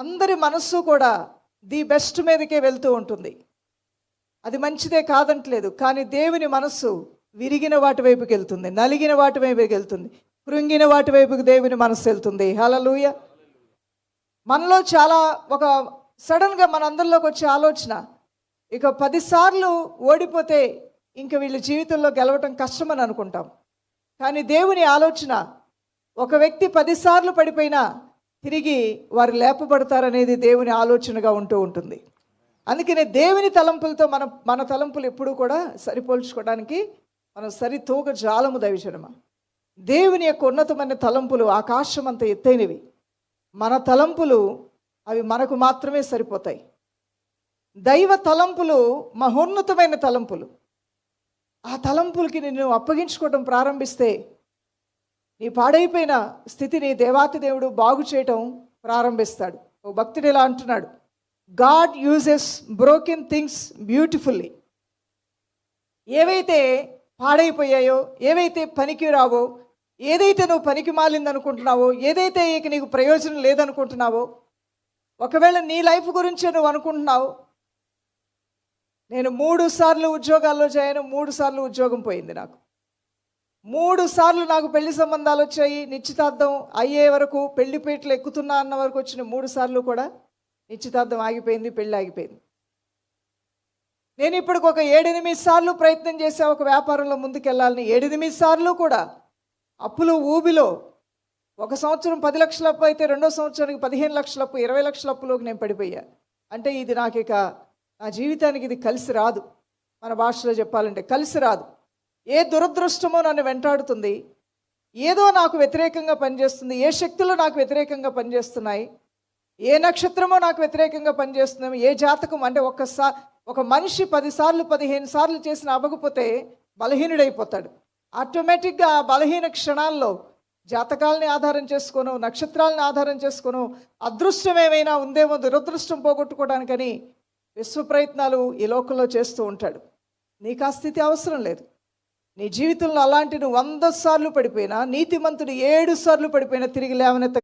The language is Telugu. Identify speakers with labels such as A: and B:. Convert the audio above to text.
A: అందరి మనస్సు కూడా ది బెస్ట్ మీదకే వెళ్తూ ఉంటుంది. అది మంచిదే కాదంటలేదు, కానీ దేవుని మనస్సు విరిగిన వాటి వైపుకి వెళ్తుంది, నలిగిన వాటి వైపుకి వెళ్తుంది, కృంగిన వాటి వైపుకి దేవుని మనస్సు వెళ్తుంది. హల్లెలూయా. మనలో చాలా ఒక సడన్గా మనందరిలోకి వచ్చే ఆలోచన, ఇక 10 సార్లు ఓడిపోతే ఇంక వీళ్ళ జీవితంలో గెలవటం కష్టమని అనుకుంటాం. కానీ దేవుని ఆలోచన, ఒక వ్యక్తి 10 సార్లు పడిపోయినా తిరిగి వారు లేపబడతారనేది దేవుని ఆలోచనగా ఉంటూ ఉంటుంది. అందుకనే దేవుని తలంపులతో మన తలంపులు ఎప్పుడూ కూడా సరిపోల్చుకోవడానికి మనం సరితూగ జాలము దైవజనమ. దేవుని యొక్క ఉన్నతమైన తలంపులు ఆకాశం అంత ఎత్తైనవి. మన తలంపులు అవి మనకు మాత్రమే సరిపోతాయి. దైవ తలంపులు మహోన్నతమైన తలంపులు. ఆ తలంపులకి నిన్ను అప్పగించుకోవడం ప్రారంభిస్తే నీ పాడైపోయిన స్థితిని దేవాతి దేవుడు బాగు చేయటం ప్రారంభిస్తాడు. ఓ భక్తుడు ఇలా అంటున్నాడు, God uses broken things beautifully. ఏవైతే పాడైపోయాయో, ఏవైతే పనికి రావో, ఏదైతే నువ్వు పనికి మాలిందనుకుంటున్నావో, ఏదైతే ఇక నీకు ప్రయోజనం లేదనుకుంటున్నావో, ఒకవేళ నీ లైఫ్ గురించే నువ్వు అనుకుంటున్నావు, నేను 3 సార్లు ఉద్యోగాల్లో చేయాను, 3 సార్లు ఉద్యోగం పోయింది నాకు, 3 సార్లు నాకు పెళ్లి సంబంధాలు వచ్చాయి, నిశ్చితార్థం అయ్యే వరకు పెళ్లిపేటలు ఎక్కుతున్నా అన్న వరకు వచ్చిన 3 సార్లు కూడా నిశ్చితార్థం ఆగిపోయింది, పెళ్ళి ఆగిపోయింది. నేను ఇప్పటికి ఒక 7-8 సార్లు ప్రయత్నం చేసా ఒక వ్యాపారంలో ముందుకెళ్ళాలని. 7-8 సార్లు కూడా అప్పులు ఊబిలో, ఒక సంవత్సరం 10 లక్షల అప్పు అయితే 2వ సంవత్సరానికి 15 లక్షల అప్పు, 20 లక్షల అప్పులోకి నేను పడిపోయా. అంటే ఇది నాకు ఇక నా జీవితానికి ఇది కలిసి రాదు. మన భాషలో చెప్పాలంటే కలిసి రాదు. ఏ దురదృష్టమో నన్ను వెంటాడుతుంది, ఏదో నాకు వ్యతిరేకంగా పనిచేస్తుంది, ఏ శక్తులు నాకు వ్యతిరేకంగా పనిచేస్తున్నాయి, ఏ నక్షత్రమో నాకు వ్యతిరేకంగా పనిచేస్తున్నాము, ఏ జాతకం అంటే ఒక మనిషి 10 సార్లు 15 సార్లు చేసిన అవ్వకపోతే బలహీనుడైపోతాడు. ఆటోమేటిక్గా ఆ బలహీన క్షణాల్లో జాతకాలని ఆధారం చేసుకోను, నక్షత్రాలను ఆధారం చేసుకోను, అదృష్టం ఏమైనా ఉందేమో దురదృష్టం పోగొట్టుకోవడానికని విశ్వ ప్రయత్నాలు ఈ లోకంలో చేస్తూ ఉంటాడు. నీకు ఆ స్థితి అవసరం లేదు. నీ జీవితంలో అలాంటి నువ్వు 100 సార్లు పడిపోయినా, నీతిమంతుడు 7 సార్లు పడిపోయినా తిరిగి లేవనెత్త